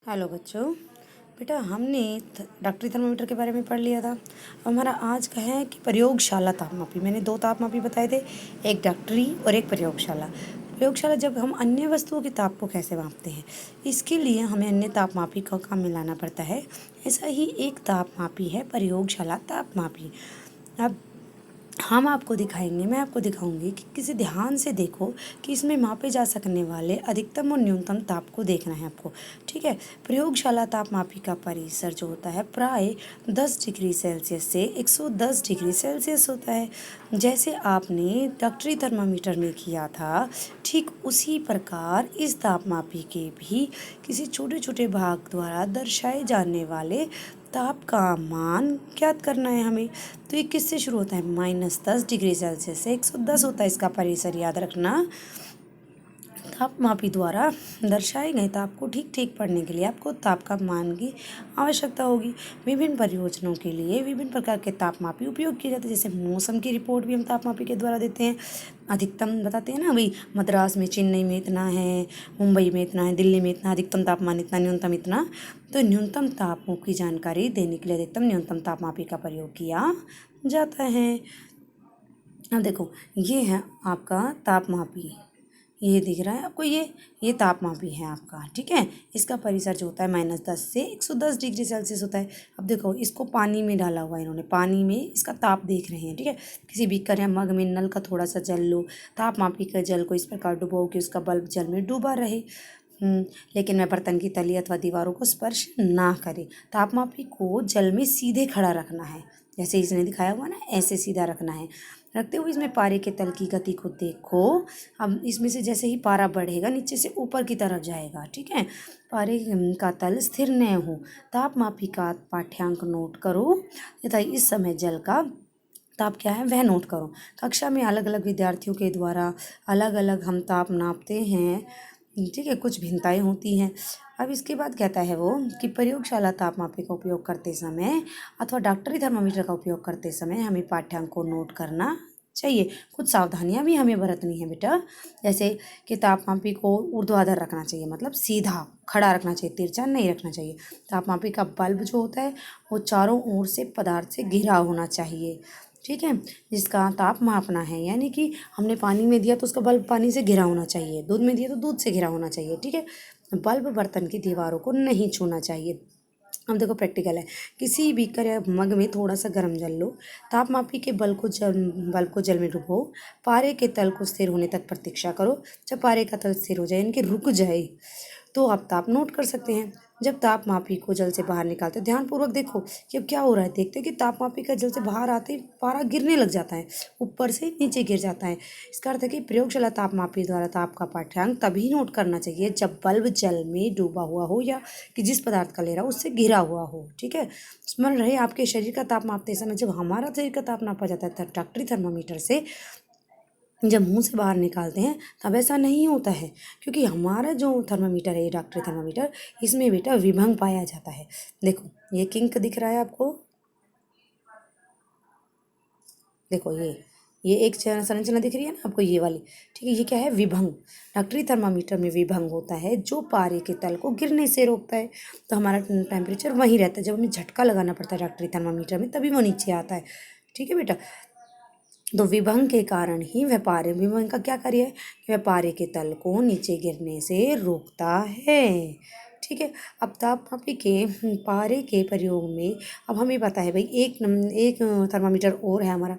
Hello बच्चों। बेटा हमने डॉक्टरी थर्मामीटर के बारे में पढ़ लिया था। अब हमारा आज का है कि प्रयोगशाला तापमापी। मैंने दो तापमापी बताए थे, एक डॉक्टरी और एक प्रयोगशाला। प्रयोगशाला जब हम अन्य वस्तुओं के ताप को कैसे मापते हैं, इसके लिए हमें अन्य तापमापी का काम मिलाना पड़ता है। ऐसा ही एक तापमापी है प्रयोगशाला तापमापी। अब हम आपको दिखाएंगे, मैं आपको दिखाऊंगी कि किसी ध्यान से देखो कि इसमें मापे जा सकने वाले अधिकतम और न्यूनतम ताप को देखना है आपको। ठीक है। प्रयोगशाला तापमापी का परिसर जो होता है प्राय 10 डिग्री सेल्सियस से 110 डिग्री सेल्सियस होता है। जैसे आपने डॉक्टरी थर्मामीटर में किया था, ठीक उसी प्रकार इस तापमापी के भी किसी छोटे छोटे भाग द्वारा दर्शाए जाने वाले ताप का मान ज्ञात करना है हमें। तो ये किससे शुरू होता है? -10 डिग्री सेल्सियस से 110 होता है इसका परिसर, याद रखना। तापमापी द्वारा दर्शाए गए ताप को ठीक ठीक पढ़ने के लिए आपको ताप का मान की आवश्यकता होगी। विभिन्न परियोजनाओं के लिए विभिन्न प्रकार के तापमापी उपयोग किए जाते हैं। जैसे मौसम की रिपोर्ट भी हम तापमापी के द्वारा देते हैं। अधिकतम बताते हैं ना, भाई मद्रास में, चेन्नई में इतना है, मुंबई में इतना है, दिल्ली में इतना, अधिकतम तापमान इतना, न्यूनतम इतना। तो न्यूनतम तापों की जानकारी देने के लिए अधिकतम न्यूनतम तापमापी का प्रयोग किया जाता है। अब देखो, ये है आपका तापमापी, ये दिख रहा है आपको, ये तापमापी है आपका। ठीक है। इसका परिसर जो होता है -10 से 110 डिग्री सेल्सियस होता है। अब देखो, इसको पानी में डाला हुआ है इन्होंने, पानी में इसका ताप देख रहे हैं। ठीक है। किसी बीकर या मग में नल का थोड़ा सा जल लो, तापमापी का जल को इस प्रकार डुबो कि उसका बल्ब जल में डूबा रहे, लेकिन वह बर्तन की तली अथवा दीवारों को स्पर्श ना करे। तापमापी को जल में सीधे खड़ा रखना है, जैसे इसने दिखाया हुआ ना, ऐसे सीधा रखना है। रखते हुए इसमें पारे के तल की गति को देखो। अब इसमें से जैसे ही पारा बढ़ेगा नीचे से ऊपर की तरफ जाएगा। ठीक है। पारे का तल स्थिर न हो। तापमापी का पाठ्यांक नोट करो तथा इस समय जल का ताप क्या है वह नोट करो। कक्षा में अलग अलग विद्यार्थियों के द्वारा अलग अलग हम ताप नापते हैं। ठीक है, कुछ भिन्नताएं होती हैं। अब इसके बाद कहता है वो कि प्रयोगशाला तापमापी का उपयोग करते समय अथवा डॉक्टरी थर्मामीटर का उपयोग करते समय हमें पाठ्यांक को नोट करना चाहिए। कुछ सावधानियां भी हमें बरतनी है बेटा, जैसे कि तापमापी को ऊर्ध्वाधर रखना चाहिए, मतलब सीधा खड़ा रखना चाहिए, तिरछा नहीं रखना चाहिए। तापमापी का बल्ब जो होता है वो चारों ओर से पदार्थ से घिरा होना चाहिए। ठीक है। जिसका ताप मापना है, यानी कि हमने पानी में दिया तो उसका बल्ब पानी से घिरा होना चाहिए, दूध में दिया तो दूध से घिरा होना चाहिए। ठीक है। बल्ब बर्तन की दीवारों को नहीं छूना चाहिए। अब देखो प्रैक्टिकल है, किसी बीकर या मग में थोड़ा सा गर्म जल लो, तापमापी के बल्ब को जल में डुबो, पारे के तल को स्थिर होने तक प्रतीक्षा करो। जब पारे का तल स्थिर हो जाए, यानी कि रुक जाए, तो आप ताप नोट कर सकते हैं। जब तापमापी को जल से बाहर निकालते ध्यानपूर्वक देखो कि अब क्या हो रहा है। देखते हैं कि तापमापी का जल से बाहर आते ही पारा गिरने लग जाता है, ऊपर से नीचे गिर जाता है। इसका अर्थ है कि प्रयोगशाला तापमापी द्वारा ताप का पाठ्यांक तभी नोट करना चाहिए जब बल्ब जल में डूबा हुआ हो या कि जिस पदार्थ का ले रहा हो उससे घिरा हुआ हो। ठीक है। स्मरण रहे, आपके शरीर का ताप मापते समय जब हमारा शरीर का ताप नापा जाता है डॉक्टरी थर्मामीटर से, जब मुंह से बाहर निकालते हैं तब ऐसा नहीं होता है, क्योंकि हमारा जो थर्मामीटर है, ये डॉक्टरी थर्मामीटर, इसमें बेटा विभंग पाया जाता है। देखो, ये किंक दिख रहा है आपको, देखो ये एक संरचना दिख रही है ना आपको, ये वाली। ठीक है। ये क्या है? विभंग। डॉक्टरी थर्मामीटर में विभंग होता है जो पारे के तल को गिरने से रोकता है। तो हमारा टेम्परेचर वहीं रहता है। जब हमें झटका लगाना पड़ता है डॉक्टरी थर्मामीटर में, तभी वो नीचे आता है। ठीक है बेटा। तो विभंग के कारण ही व्यापार, विभंग का क्या कार्य है कि व्यापारी के तल को नीचे गिरने से रोकता है। ठीक है। अब तापमापी के पारे के प्रयोग में अब हमें पता है भाई, एक थर्मामीटर और है हमारा।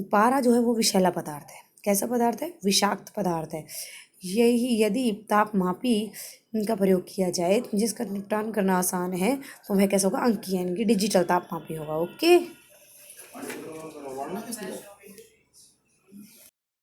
पारा जो है वो विषैला पदार्थ है। कैसा पदार्थ है? विषाक्त पदार्थ है। यही यदि तापमापी का प्रयोग किया जाए जिसका निपटान करना आसान है, तो वह कैसा होगा? अंकीय, यानी कि डिजिटल तापमापी होगा। ओके।